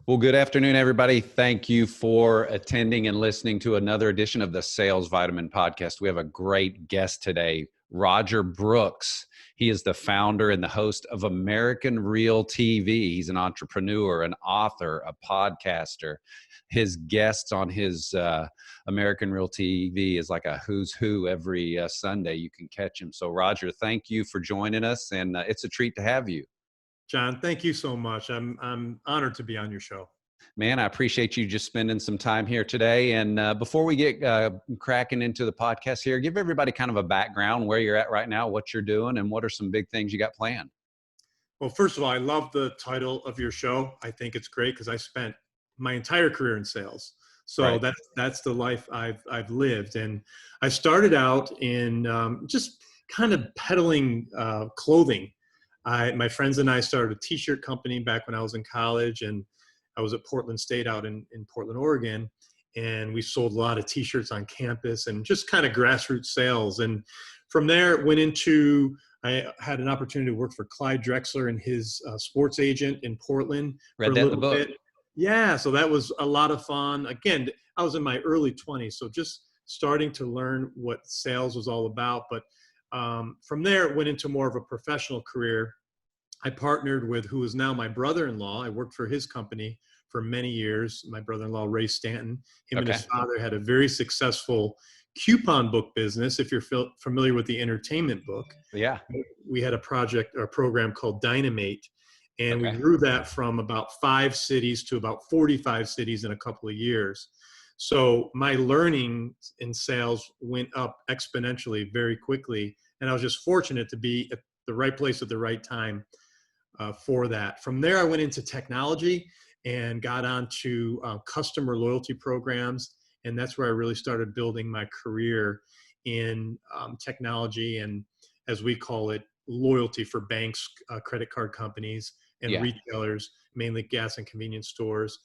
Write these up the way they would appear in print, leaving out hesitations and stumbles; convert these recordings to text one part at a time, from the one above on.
Well, good afternoon, everybody. Thank you for attending and listening to another edition of the Sales Vitamin Podcast. We have a great guest today, Roger Brooks. He is the founder and the host of American Real TV. He's an entrepreneur, an author, a podcaster. His guests on his American Real TV is like a who's who every Sunday. You can catch him. So, Roger, thank you for joining us, and it's a treat to have you. John, thank you so much. I'm honored to be on your show. Man, I appreciate you just spending some time here today. And before we get cracking into the podcast here, give everybody kind of a background where you're at right now, what you're doing, and what are some big things you got planned. Well, first of all, I love the title of your show. I think it's great because I spent my entire career in sales. So Right. that's the life I've lived. And I started out in just kind of peddling clothing. My friends and I started a t-shirt company back when I was in college, and I was at Portland State out in Portland, Oregon, and we sold a lot of t-shirts on campus and just kind of grassroots sales. And from there, I had an opportunity to work for Clyde Drexler and his sports agent in Portland for Read a that in the little book. bit. Yeah, so that was a lot of fun. Again, I was in my early 20s, so just starting to learn what sales was all about. But from there, it went into more of a professional career. I partnered with who is now my brother-in-law. I worked for his company for many years. My brother-in-law, Ray Stanton, him and his father had a very successful coupon book business. If you're familiar with the entertainment book, Yeah. we had a project or a program called Dynamate, and we Okay. grew that from about 5 cities to about 45 cities in a couple of years. So my learning in sales went up exponentially very quickly, and I was just fortunate to be at the right place at the right time for that. From there, I went into technology and got onto customer loyalty programs, and that's where I really started building my career in technology and, as we call it, loyalty for banks, credit card companies, and Yeah. retailers, mainly gas and convenience stores.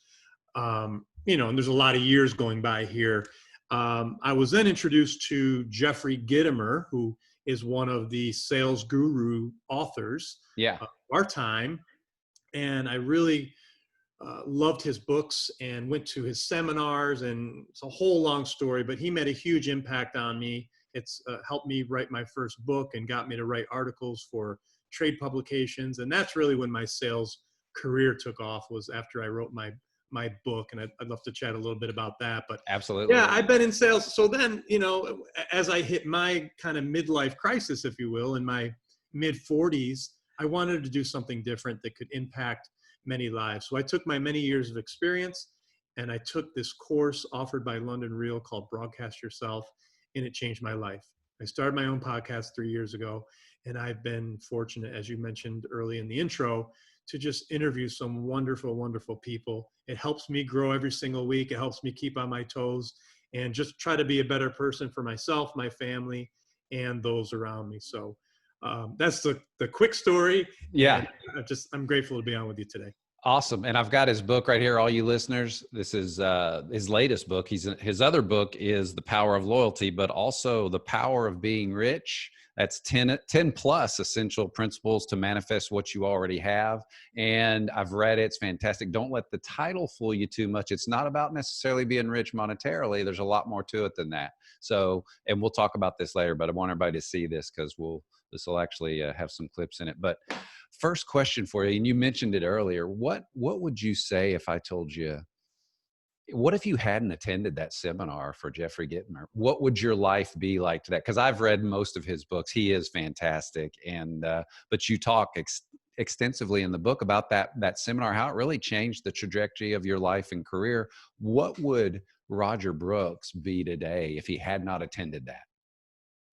And there's a lot of years going by here. I was then introduced to Jeffrey Gitomer, who is one of the sales guru authors Yeah. of our time. And I really loved his books and went to his seminars, and it's a whole long story, but he made a huge impact on me. It's helped me write my first book and got me to write articles for trade publications. And that's really when my sales career took off, was after I wrote my book. And I'd love to chat a little bit about that. But Absolutely. yeah, I've been in sales. So then, as I hit my kind of midlife crisis, if you will, in my mid 40s, I wanted to do something different that could impact many lives. So I took my many years of experience and I took this course offered by London Real called Broadcast Yourself, and it changed my life. I started my own podcast 3 years ago, and I've been fortunate, as you mentioned early in the intro, to just interview some wonderful, wonderful people. It helps me grow every single week. It helps me keep on my toes and just try to be a better person for myself, my family, and those around me. So that's the quick story. Yeah. And I'm grateful to be on with you today. Awesome. And I've got his book right here, all you listeners. This is his latest book. His other book is The Power of Loyalty, but also The Power of Being Rich. That's 10 plus essential principles to manifest what you already have. And I've read it. It's fantastic. Don't let the title fool you too much. It's not about necessarily being rich monetarily. There's a lot more to it than that. So, and we'll talk about this later, but I want everybody to see this because this will actually have some clips in it. But first question for you, and you mentioned it earlier, what would you say if I told you, what if you hadn't attended that seminar for Jeffrey Gitomer? What would your life be like today? Because I've read most of his books. He is fantastic. And but you talk extensively in the book about that seminar, how it really changed the trajectory of your life and career. What would Roger Brooks be today if he had not attended that?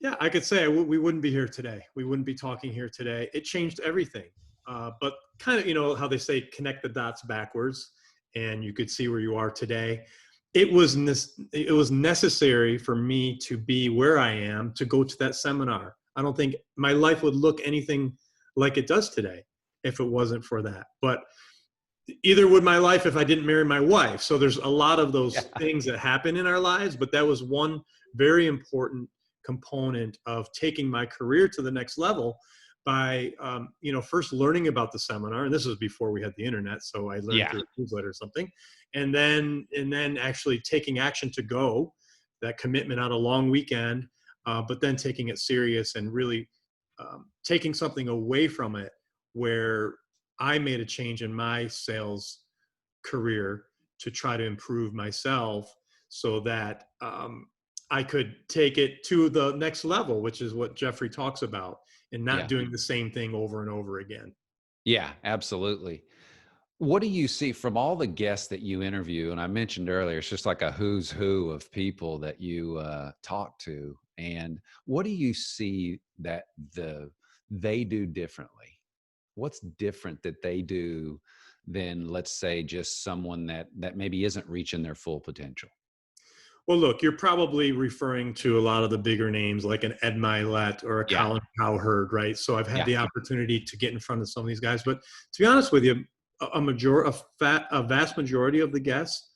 Yeah, I could say we wouldn't be here today. We wouldn't be talking here today. It changed everything. But kind of, how they say, connect the dots backwards, and you could see where you are today. It was necessary for me to be where I am to go to that seminar. I don't think my life would look anything like it does today if it wasn't for that. But either would my life if I didn't marry my wife. So there's a lot of those things that happen in our lives, but that was one very important component of taking my career to the next level. by, first learning about the seminar. And this was before we had the internet. So I learned Yeah. through a newsletter or something, and then actually taking action to go, that commitment on a long weekend, but then taking it serious and really taking something away from it, where I made a change in my sales career to try to improve myself, so that I could take it to the next level, which is what Jeffrey talks about, and not Yeah. doing the same thing over and over again. Yeah, absolutely. What do you see from all the guests that you interview? And I mentioned earlier, it's just like a who's who of people that you talk to. And what do you see that they do differently? What's different that they do than, let's say, just someone that maybe isn't reaching their full potential? Well, look, you're probably referring to a lot of the bigger names like an Ed Milet or a Yeah, Colin Cowherd, right? So I've had yeah, the opportunity to get in front of some of these guys. But to be honest with you, a vast majority of the guests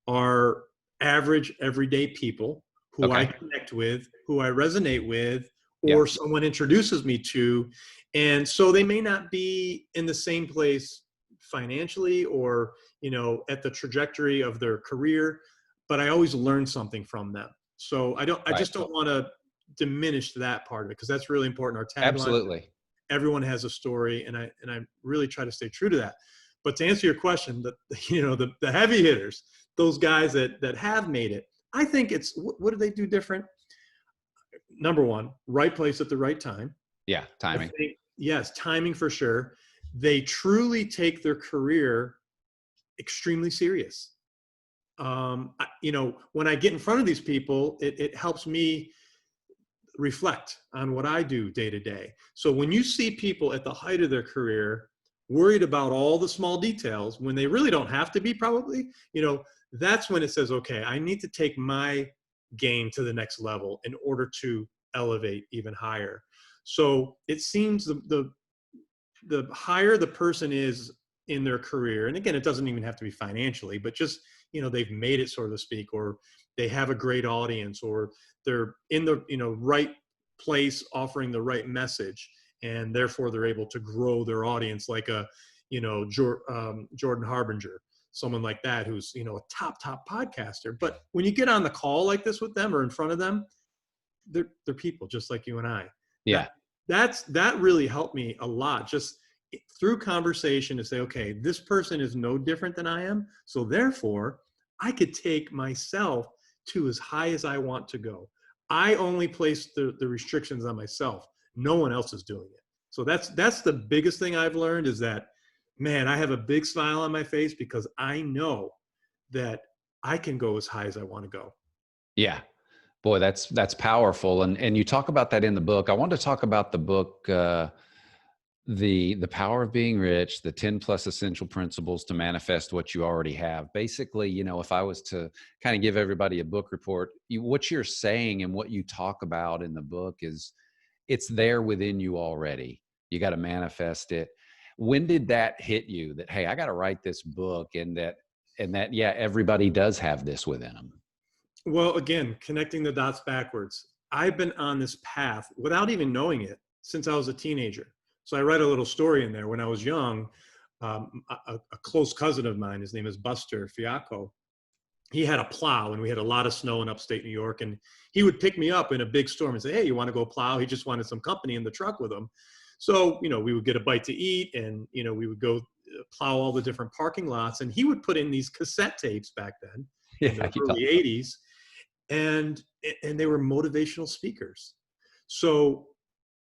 are average, everyday people who I okay, connect with, who I resonate with, yeah, or someone introduces me to. And so they may not be in the same place financially, or, at the trajectory of their career, but I always learn something from them. So I right, just don't want to diminish that part of it, because that's really important. Our tagline, absolutely, everyone has a story, and I really try to stay true to that. But to answer your question, the heavy hitters, those guys that have made it, I think it's, what do they do different? Number one, right place at the right time. yeah, I timing, think, yes, timing for sure. They truly take their career extremely serious. When I get in front of these people, it helps me reflect on what I do day to day. So when you see people at the height of their career worried about all the small details when they really don't have to be, probably, that's when it says, okay, I need to take my game to the next level in order to elevate even higher. So it seems the higher the person is in their career, and again, it doesn't even have to be financially, but just, they've made it, so to speak, or they have a great audience, or they're in the, right place offering the right message, and therefore they're able to grow their audience, like a, Jordan Harbinger, someone like that, who's, a top podcaster. But when you get on the call like this with them, or in front of them, they're people just like you and I. yeah, That really helped me a lot, just through conversation, to say, okay, this person is no different than I am, so therefore I could take myself to as high as I want to go. I only place the restrictions on myself. No one else is doing it. So that's the biggest thing I've learned, is that, man, I have a big smile on my face because I know that I can go as high as I want to go. yeah. Boy, that's powerful, and you talk about that in the book. I want to talk about the book, the power of being rich, the 10 plus essential principles to manifest what you already have. Basically, if I was to kind of give everybody a book report, what you're saying and what you talk about in the book is, it's there within you already. You got to manifest it. When did that hit you that, hey, I got to write this book, and that, yeah, everybody does have this within them? Well, again, connecting the dots backwards, I've been on this path without even knowing it since I was a teenager. So I write a little story in there. When I was young, a close cousin of mine, his name is Buster Fiacco, he had a plow, and we had a lot of snow in upstate New York, and he would pick me up in a big storm and say, hey, you want to go plow? He just wanted some company in the truck with him. So, we would get a bite to eat, and, we would go plow all the different parking lots, and he would put in these cassette tapes back then in Yeah, the early 80s, and they were motivational speakers. So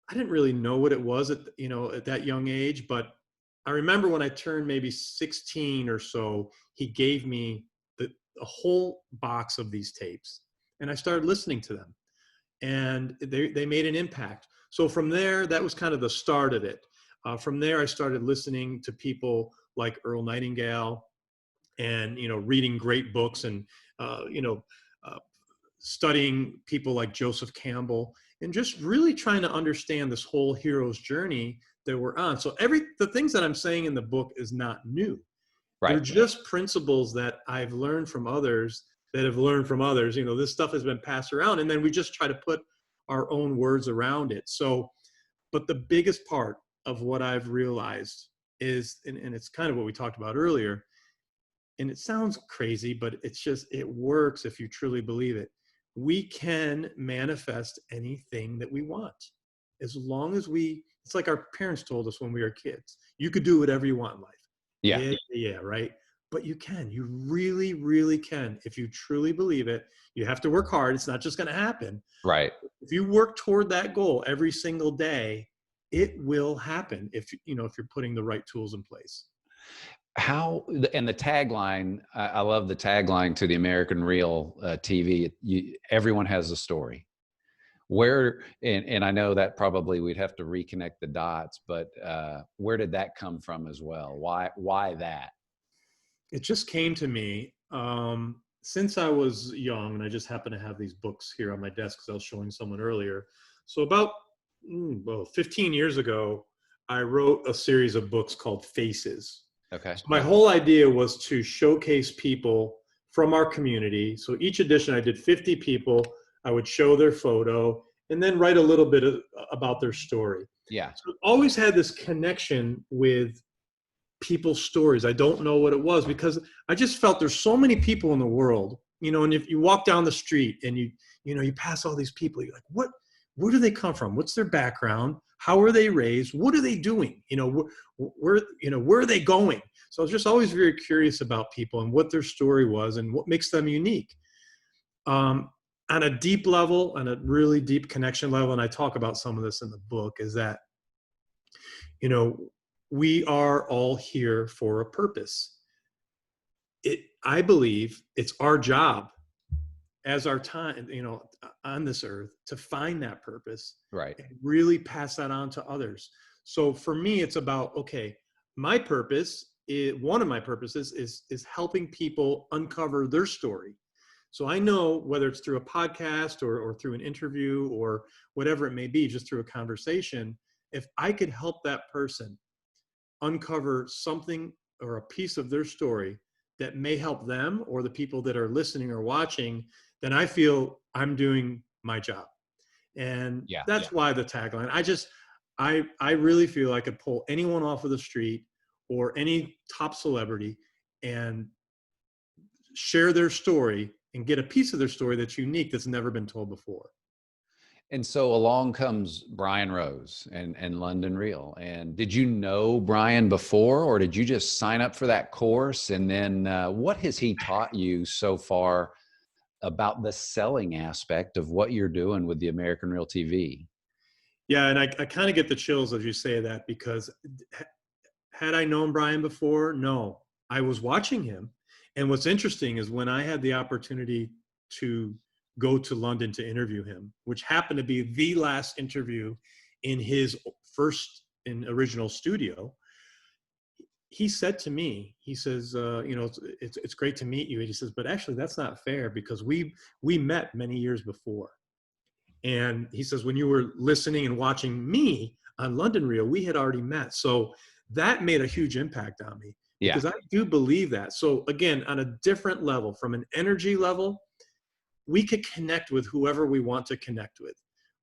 I didn't really know what it was at that young age, but I remember when I turned maybe 16 or so, he gave me a whole box of these tapes, and I started listening to them, and they made an impact. So from there, that was kind of the start of it. From there, I started listening to people like Earl Nightingale, and, reading great books, and, uh, studying people like Joseph Campbell, and just really trying to understand this whole hero's journey that we're on. So the things that I'm saying in the book is not new. They're right. just principles that I've learned from others that have learned from others. This stuff has been passed around, and then we just try to put our own words around it. So But the biggest part of what I've realized is, and it's kind of what we talked about earlier, and it sounds crazy, but it works if you truly believe it. We can manifest anything that we want. As long as it's like our parents told us when we were kids, you could do whatever you want in life. Yeah. Yeah, right. But you really, really can. If you truly believe it, you have to work hard. It's not just going to happen. Right. If you work toward that goal every single day, it will happen if you're putting the right tools in place. And the tagline, I love the tagline to the American Real TV. Everyone has a story. And I know that probably we'd have to reconnect the dots, but where did that come from as well? Why that? It just came to me since I was young, and I just happen to have these books here on my desk because I was showing someone earlier. So about 15 years ago, I wrote a series of books called Faces. Okay. So my whole idea was to showcase people from our community. So each edition I did 50 people. I would show their photo and then write a little bit about their story. Yeah. So I've always had this connection with people's stories. I don't know what it was because I just felt there's so many people in the world, and if you walk down the street and you pass all these people, you're like, where do they come from? What's their background? How are they raised? What are they doing? Where are they going? So I was just always very curious about people and what their story was and what makes them unique. On a deep level, on a really deep connection level, and I talk about some of this in the book, is that, we are all here for a purpose. I believe it's our job as our time, on this earth to find that purpose, right, and really pass that on to others. So for me, it's about, okay, my purpose one of my purposes is helping people uncover their story. So I know whether it's through a podcast or through an interview or whatever it may be, just through a conversation, if I could help that person uncover something or a piece of their story that may help them or the people that are listening or watching, then I feel I'm doing my job. And that's why the tagline. I really feel I could pull anyone off of the street or any top celebrity and share their story and get a piece of their story that's unique, that's never been told before. And so along comes Brian Rose and London Real. And did you know Brian before, or did you just sign up for that course? And then what has he taught you so far about the selling aspect of what you're doing with the American Real TV? Yeah, and I kind of get the chills as you say that, because had I known Brian before? No, I was watching him. And what's interesting is when I had the opportunity to go to London to interview him, which happened to be the last interview in his first and original studio, he said to me, he says, it's great to meet you. And he says, but actually that's not fair because we met many years before. And he says, when you were listening and watching me on London Real, we had already met. So that made a huge impact on me, because I do believe that. So again, on a different level, from an energy level, we could connect with whoever we want to connect with,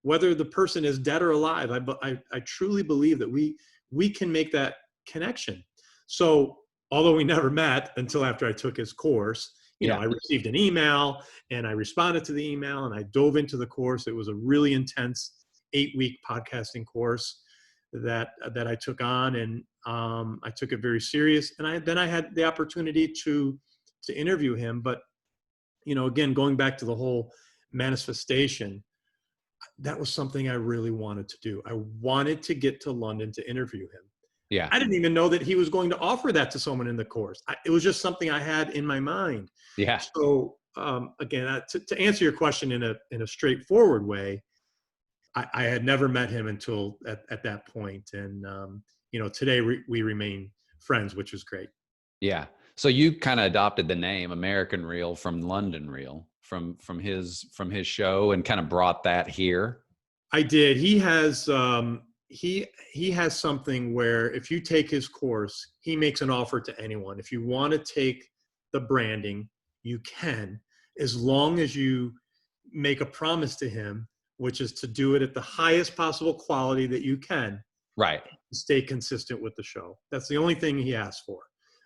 whether the person is dead or alive. I truly believe that we can make that connection. So although we never met until after I took his course, I received an email and I responded to the email and I dove into the course. It was a really intense 8-week podcasting course that I took on, and I took it very serious. And then I had the opportunity to interview him. But again, going back to the whole manifestation, that was something I really wanted to do. I wanted to get to London to interview him. Yeah. I didn't even know that he was going to offer that to someone in the course. It was just something I had in my mind. Yeah. So again, to answer your question in a straightforward way, I had never met him until at that point. And, today we remain friends, which is great. Yeah. So you kind of adopted the name American Real from London Real, from his show, and kind of brought that here. I did. He has he has something where if you take his course, he makes an offer to anyone. If you want to take the branding, you can, as long as you make a promise to him which is to do it at the highest possible quality that you can, Right. stay consistent with the show. That's the only thing he asks for.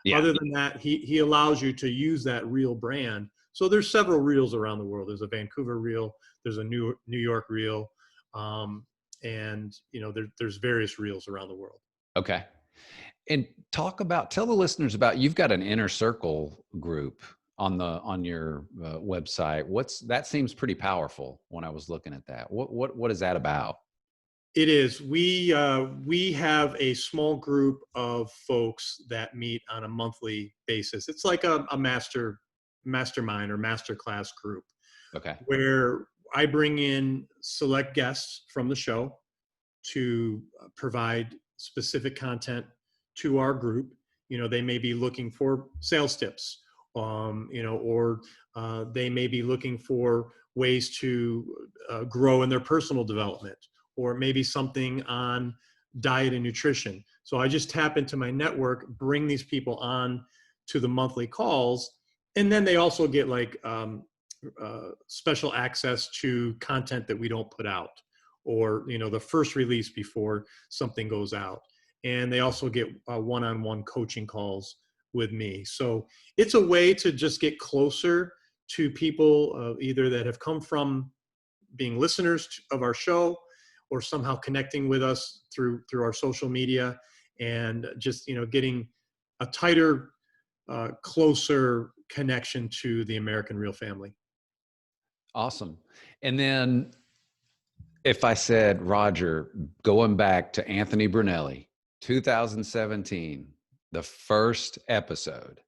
Yeah. Other than that, he allows you to use that reel brand. So there's several reels around the world. There's a Vancouver reel, there's a New York reel, and there's various reels around the world. Okay. And tell the listeners about, you've got an inner circle group on your website. That seems pretty powerful when I was looking at that. What is that about? It is. We have a small group of folks that meet on a monthly basis. It's like a mastermind or masterclass group Okay. where I bring in select guests from the show to provide specific content to our group. They may be looking for sales tips, or they may be looking for ways to grow in their personal development, or maybe something on diet and nutrition. So I just tap into my network, bring these people on to the monthly calls, and then they also get like special access to content that we don't put out, or the first release before something goes out. And they also get one-on-one coaching calls with me. So it's a way to just get closer to people, either that have come from being listeners of our show, or somehow connecting with us through our social media, and just getting a tighter, closer connection to the American Real family. Awesome. And then if I said, Roger, going back to Anthony Brunelli, 2017, the first episode,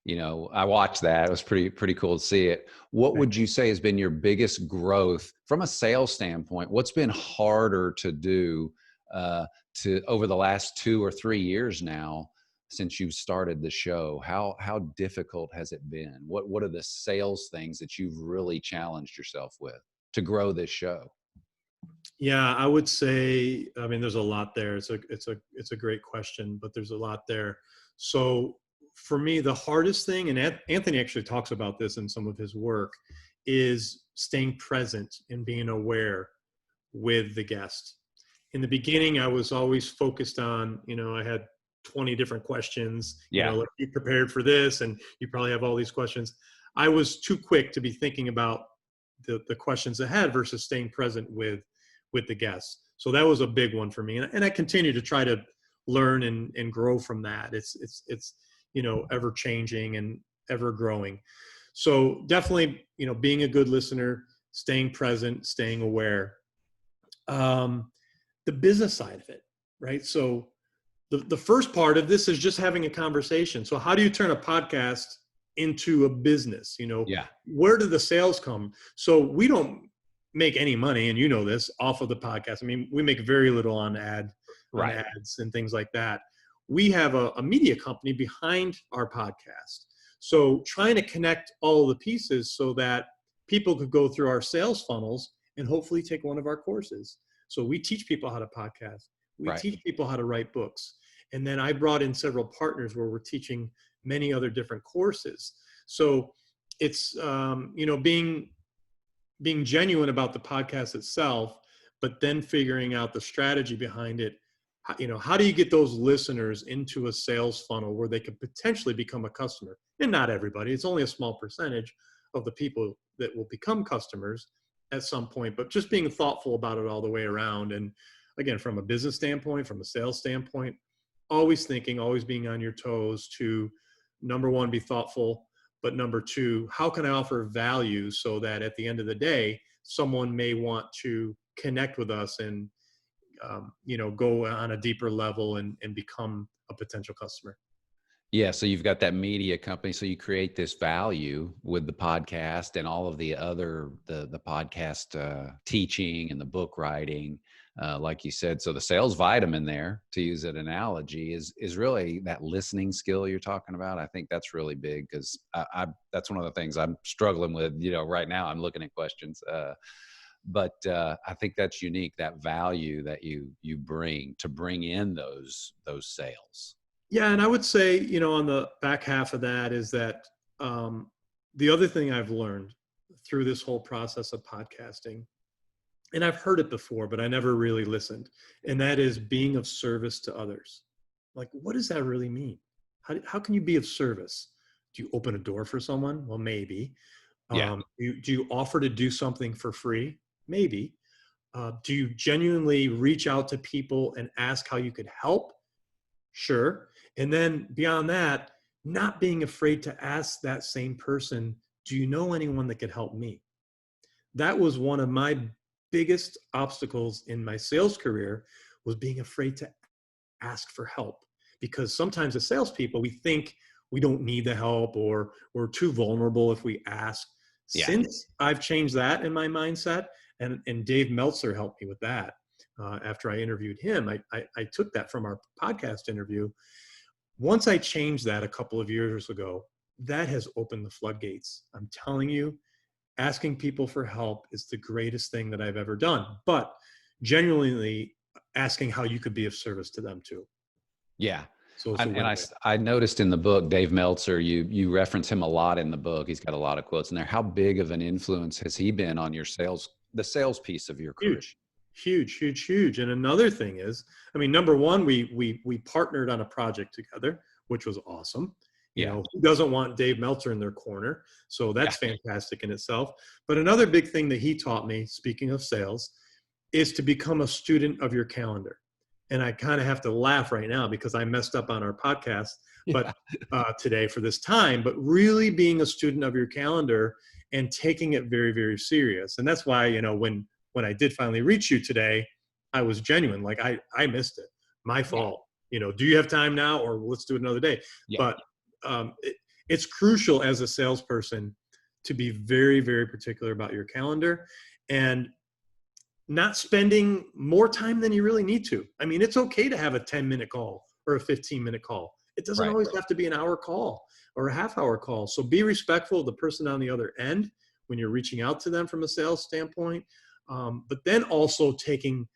I watched that. It was pretty cool to see it. What would you say has been your biggest growth from a sales standpoint? What's been harder to do to over the last 2 or 3 years now since you've started the show? How difficult has it been? What are the sales things that you've really challenged yourself with to grow this show? Yeah, I would say, I mean, there's a lot there. It's a great question, but there's a lot there. So for me, the hardest thing, and Anthony actually talks about this in some of his work, is staying present and being aware with the guest. In the beginning, I was always focused on, I had 20 different questions, like, you prepared for this and you probably have all these questions. I was too quick to be thinking about the questions ahead versus staying present with the guests. So that was a big one for me. And I continue to try to learn and grow from that. It's ever changing and ever growing. So definitely, being a good listener, staying present, staying aware. The business side of it, right? So the first part of this is just having a conversation. So how do you turn a podcast into a business? Where do the sales come? So we don't make any money, and this, off of the podcast. I mean, we make very little on ads and things like that. We have a media company behind our podcast. So trying to connect all the pieces so that people could go through our sales funnels and hopefully take one of our courses. So we teach people how to podcast. We teach people how to write books. And then I brought in several partners where we're teaching many other different courses. So it's, being genuine about the podcast itself, but then figuring out the strategy behind it. How do you get those listeners into a sales funnel where they could potentially become a customer? And not everybody, it's only a small percentage of the people that will become customers at some point, but just being thoughtful about it all the way around. And again, from a business standpoint, from a sales standpoint, always thinking, always being on your toes to, number one, be thoughtful, but number two, how can I offer value so that at the end of the day, someone may want to connect with us and, go on a deeper level and become a potential customer. Yeah. So you've got that media company. So you create this value with the podcast and all of the other, the podcast teaching and the book writing, like you said. So the sales vitamin there, to use an analogy, is really that listening skill you're talking about. I think that's really big because that's one of the things I'm struggling with, right now. I'm looking at questions. But I think that's unique, that value that you bring to bring in those sales. Yeah, and I would say, on the back half of that is that the other thing I've learned through this whole process of podcasting and I've heard it before, but I never really listened. And that is being of service to others. Like, what does that really mean? How can you be of service? Do you open a door for someone? Well, maybe. Yeah. Do you offer to do something for free? Maybe. Do you genuinely reach out to people and ask how you could help? Sure. And then beyond that, not being afraid to ask that same person, do you know anyone that could help me? That was one of my biggest obstacles in my sales career, was being afraid to ask for help. Because sometimes as salespeople, we think we don't need the help, or we're too vulnerable if we ask. Yeah. Since I've changed that in my mindset, and Dave Meltzer helped me with that. After I interviewed him, I took that from our podcast interview. Once I changed that a couple of years ago, that has opened the floodgates. I'm telling you, asking people for help is the greatest thing that I've ever done. But genuinely asking how you could be of service to them too. Yeah. So it's a And win-win. I noticed in the book, Dave Meltzer, you reference him a lot in the book. He's got a lot of quotes in there. How big of an influence has he been on your the sales piece of your career? Huge, huge, huge, huge. And another thing is, I mean, number one, we partnered on a project together, which was awesome. You Yeah. know, who doesn't want Dave Meltzer in their corner? So Yeah. that's fantastic in itself. But another big thing that he taught me, speaking of sales, is to become a student of your calendar. And I kind of have to laugh right now because I messed up on our podcast, but today for this time, but really being a student of your calendar and taking it very, very serious. And that's why, you know, when I did finally reach you today, I was genuine. Like I missed it. My Yeah. fault. You know, do you have time now, or let's do it another day? Yeah. But it's crucial as a salesperson to be very, very particular about your calendar and not spending more time than you really need to. I mean, it's okay to have a 10-minute call or a 15-minute call. It doesn't Right. always have to be an hour call or a half-hour call. So be respectful of the person on the other end when you're reaching out to them from a sales standpoint. But then also taking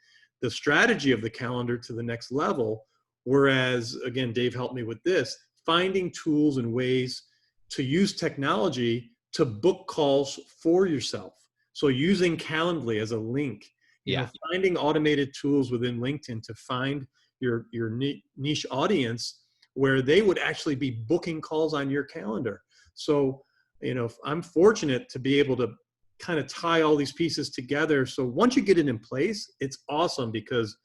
the strategy of the calendar to the next level. Whereas, again, Dave helped me with this, finding tools and ways to use technology to book calls for yourself. So using Calendly as a link, you know, finding automated tools within LinkedIn to find your niche audience where they would actually be booking calls on your calendar. So, you know, I'm fortunate to be able to kind of tie all these pieces together. So once you get it in place, it's awesome because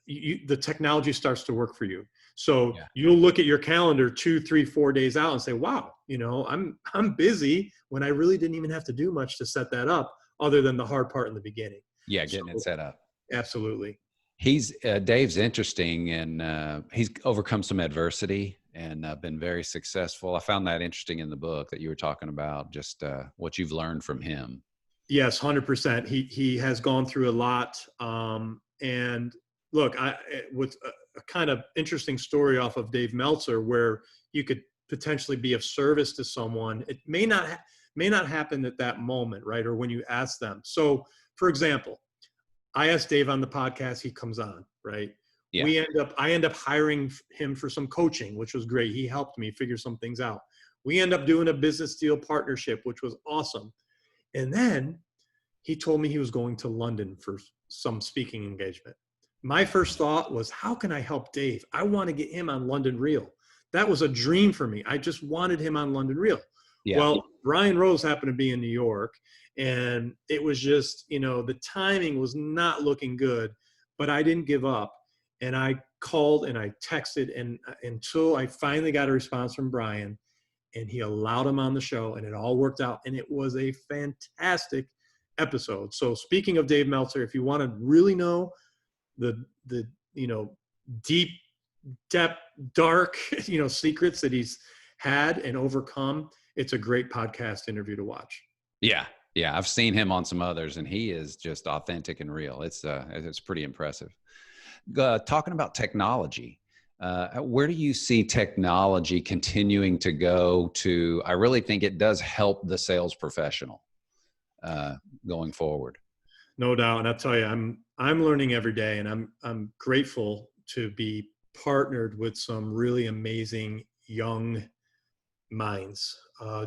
the technology starts to work for you. So you'll look at your calendar 2, 3, 4 days out and say, wow, you know, I'm busy, when I really didn't even have to do much to set that up other than the hard part in the beginning. Yeah. Getting it set up. Absolutely. Dave's interesting, and he's overcome some adversity and been very successful. I found that interesting in the book that you were talking about, just what you've learned from him. Yes, 100%. He has gone through a lot. And look, with a kind of interesting story off of Dave Meltzer, where you could potentially be of service to someone. It may not happen at that moment, right? Or when you ask them. So, for example, I asked Dave on the podcast, he comes on, right? Yeah. I end up hiring him for some coaching, which was great. He helped me figure some things out. We end up doing a business deal partnership, which was awesome. And then he told me he was going to London for some speaking engagement. My first thought was, how can I help Dave? I want to get him on London Reel. That was a dream for me. I just wanted him on London Reel. Yeah. Well, Brian Rose happened to be in New York, and it was just, you know, the timing was not looking good, but I didn't give up. And I called and I texted, and until I finally got a response from Brian, and he allowed him on the show, and it all worked out. And it was a fantastic episode. So speaking of Dave Meltzer, if you want to really know the you know, deep, depth, dark, you know, secrets that he's had and overcome, it's a great podcast interview to watch. Yeah. Yeah. I've seen him on some others, and he is just authentic and real. It's pretty impressive. Talking about technology, where do you see technology continuing to go to? I really think it does help the sales professional going forward. No doubt. And I'll tell you, I'm learning every day, and I'm grateful to be partnered with some really amazing young minds,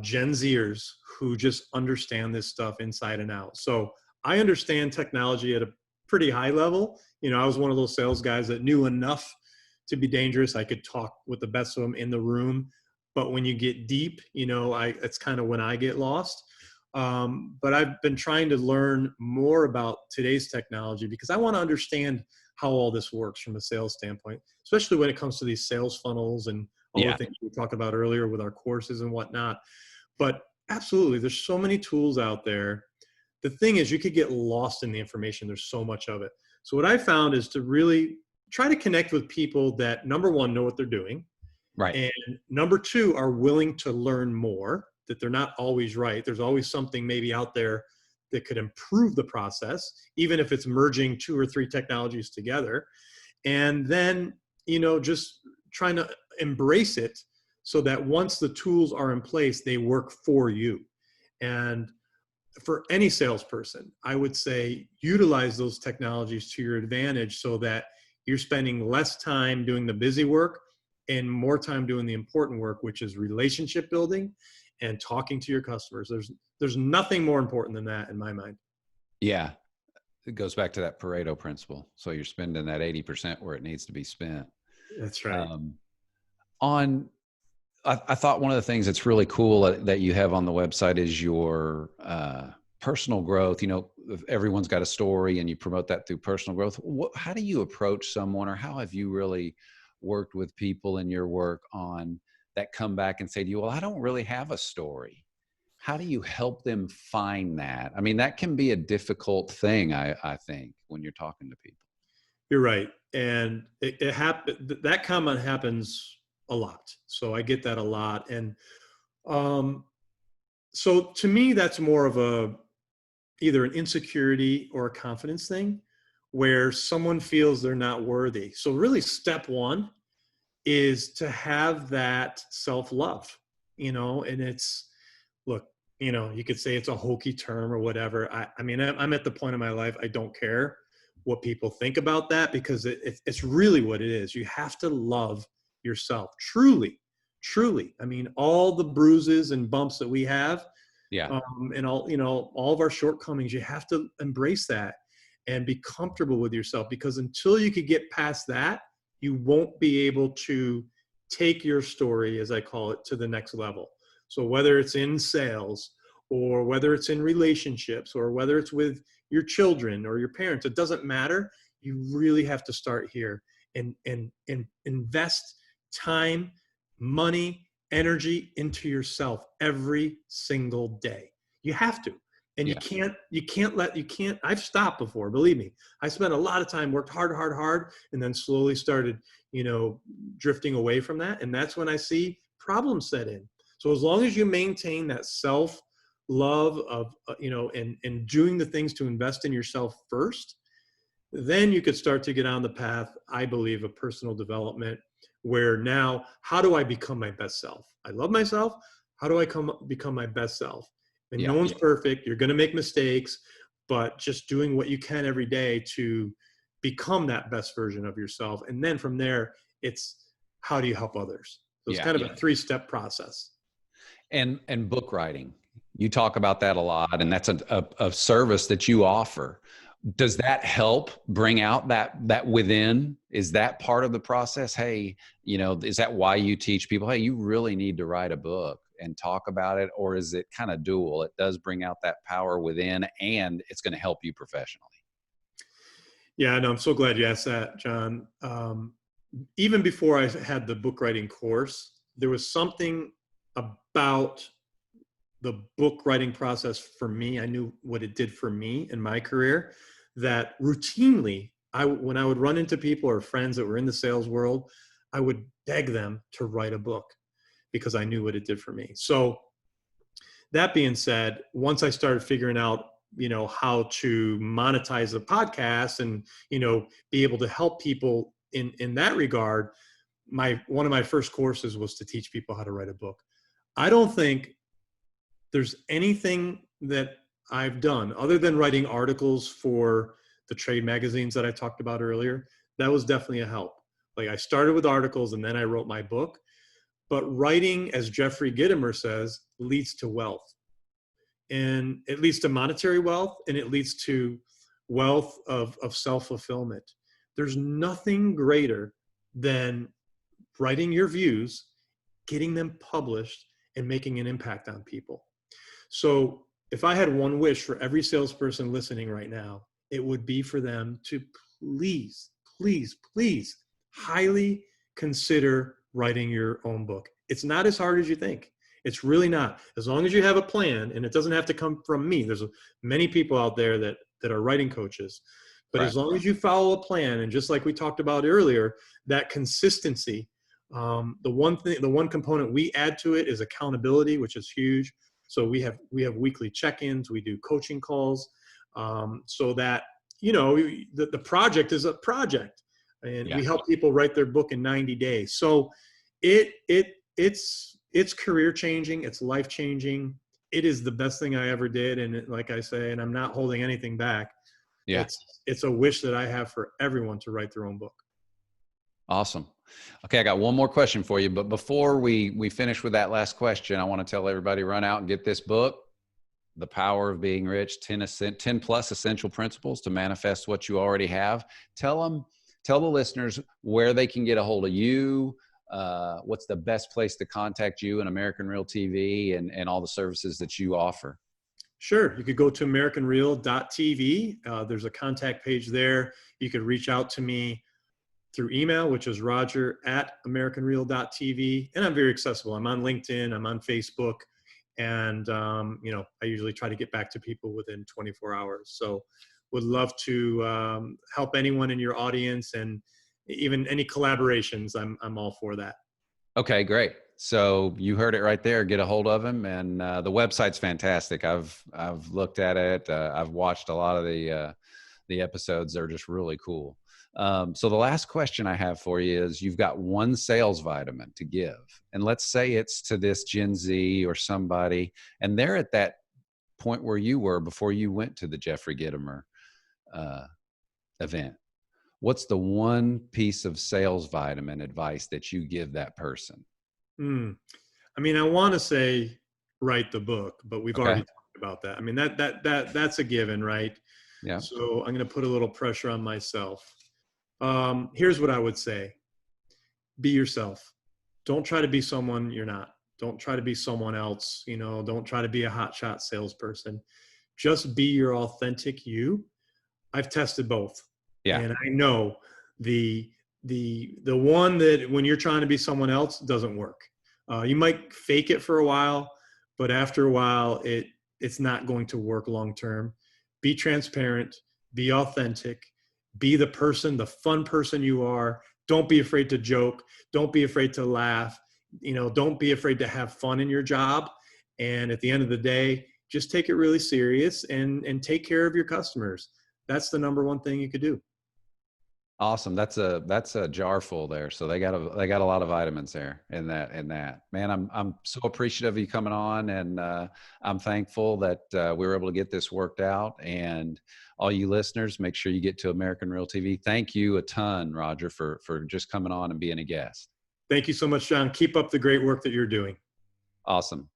Gen Zers who just understand this stuff inside and out. So I understand technology at a pretty high level. I was one of those sales guys that knew enough to be dangerous. I could talk with the best of them in the room, but when you get deep, it's kind of when I get lost. But I've been trying to learn more about today's technology because I want to understand how all this works from a sales standpoint, especially when it comes to these sales funnels and all the Yeah. things we talked about earlier with our courses and whatnot. But absolutely, there's so many tools out there. The thing is, you could get lost in the information. There's so much of it. So what I found is to really try to connect with people that, number one, know what they're doing, Right. and number two, are willing to learn more, that they're not always right. There's always something maybe out there that could improve the process, even if it's merging 2 or 3 technologies together. And then, just trying to embrace it so that once the tools are in place, they work for you. And for any salesperson, I would say utilize those technologies to your advantage so that you're spending less time doing the busy work and more time doing the important work, which is relationship building and talking to your customers. There's nothing more important than that in my mind. Yeah. It goes back to that Pareto principle. So you're spending that 80% where it needs to be spent. That's right. I thought one of the things that's really cool that you have on the website is your personal growth. Everyone's got a story and you promote that through personal growth. How do you approach someone, or how have you really worked with people in your work on that come back and say to you, well, I don't really have a story? How do you help them find that? I mean, that can be a difficult thing, I think, when you're talking to people. You're right. And that comment happens a lot. So I get that a lot. And so to me, that's more of either an insecurity or a confidence thing where someone feels they're not worthy. So really step one is to have that self-love, and look, you could say it's a hokey term or whatever. I mean, I'm at the point in my life, I don't care what people think about that, because it's really what it is. You have to love yourself truly, truly. I mean, all the bruises and bumps that we have, Yeah. and all of our shortcomings, you have to embrace that and be comfortable with yourself, because until you could get past that, you won't be able to take your story, as I call it, to the next level. So whether it's in sales, or whether it's in relationships, or whether it's with your children or your parents, it doesn't matter. You really have to start here and invest time, money, energy into yourself every single day. You have to. And Yeah. I've stopped before, believe me. I spent a lot of time, worked hard, and then slowly started, drifting away from that. And that's when I see problems set in. So as long as you maintain that self-love of, and doing the things to invest in yourself first, then you could start to get on the path, I believe, of personal development, where now, how do I become my best self? I love myself. How do I become my best self? And no Yeah. one's perfect. You're going to make mistakes, but just doing what you can every day to become that best version of yourself. And then from there, it's how do you help others? So it's Yeah. kind of a 3-step process. And book writing, you talk about that a lot, and that's a service that you offer. Does that help bring out that within? Is that part of the process? Hey, is that why you teach people, hey, you really need to write a book and talk about it? Or is it kind of dual? It does bring out that power within, and it's going to help you professionally. Yeah, no, I'm so glad you asked that, John. Even before I had the book writing course, there was something about the book writing process for me. I knew what it did for me in my career, that routinely, when I would run into people or friends that were in the sales world, I would beg them to write a book because I knew what it did for me. So that being said, once I started figuring out, how to monetize the podcast and, be able to help people in that regard, one of my first courses was to teach people how to write a book. I don't think there's anything that I've done other than writing articles for the trade magazines that I talked about earlier. That was definitely a help. Like, I started with articles and then I wrote my book. But writing, as Jeffrey Gitomer says, leads to wealth. and it leads to monetary wealth, and it leads to wealth of self-fulfillment. There's nothing greater than writing your views, getting them published, and making an impact on people. So if I had one wish for every salesperson listening right now, it would be for them to please, please, please highly consider writing your own book. It's not as hard as you think. It's really not. As long as you have a plan, and it doesn't have to come from me. There's many people out there that are writing coaches. But Right. as long as you follow a plan, and just like we talked about earlier, that consistency, the one component we add to it is accountability, which is huge. So we have weekly check-ins, we do coaching calls, so that, you know, the project is a project, and we help people write their book in 90 days. So it's career changing, it's life changing. It is the best thing I ever did, and like I say, and I'm not holding anything back. Yeah. It's a wish that I have for everyone to write their own book. Awesome. Okay, I got one more question for you, but before we finish with that last question, I want to tell everybody, run out and get this book, The Power of Being Rich, 10 plus essential principles to manifest what you already have. Tell the listeners where they can get a hold of you, what's the best place to contact you and American Real TV, and all the services that you offer. Sure. You could go to AmericanReal.tv. There's a contact page there. You could reach out to me through email, which is roger@AmericanReal.tv. And I'm very accessible. I'm on LinkedIn, I'm on Facebook. And, you know, I usually try to get back to people within 24 hours. So would love to help anyone in your audience, and even any collaborations. I'm all for that. Okay, great. So you heard it right there. Get a hold of him, and the website's fantastic. I've looked at it. I've watched a lot of the episodes. They're just really cool. So the last question I have for you is, you've got one sales vitamin to give, and let's say it's to this Gen Z or somebody, and they're at that point where you were before you went to the Jeffrey Gitomer event. What's the one piece of sales vitamin advice that you give that person? I mean, I want to say write the book, but we've already talked about that. I mean, that's a given, right? Yeah. So I'm going to put a little pressure on myself. Here's what I would say. Be yourself. Don't try to be someone you're not. Don't try to be someone else. You know, don't try to be a hotshot salesperson. Just be your authentic you. I've tested both. Yeah. And I know the one that when you're trying to be someone else doesn't work. You might fake it for a while, but after a while, it's not going to work long term. Be transparent, be authentic, be the person, the fun person you are. Don't be afraid to joke. Don't be afraid to laugh. You know, don't be afraid to have fun in your job. And at the end of the day, just take it really serious and take care of your customers. That's the number one thing you could do. Awesome. That's a jar full there. So they got a lot of vitamins there in that, man. I'm so appreciative of you coming on, and I'm thankful that we were able to get this worked out. And all you listeners, make sure you get to American Real TV. Thank you a ton, Roger, for just coming on and being a guest. Thank you so much, John. Keep up the great work that you're doing. Awesome.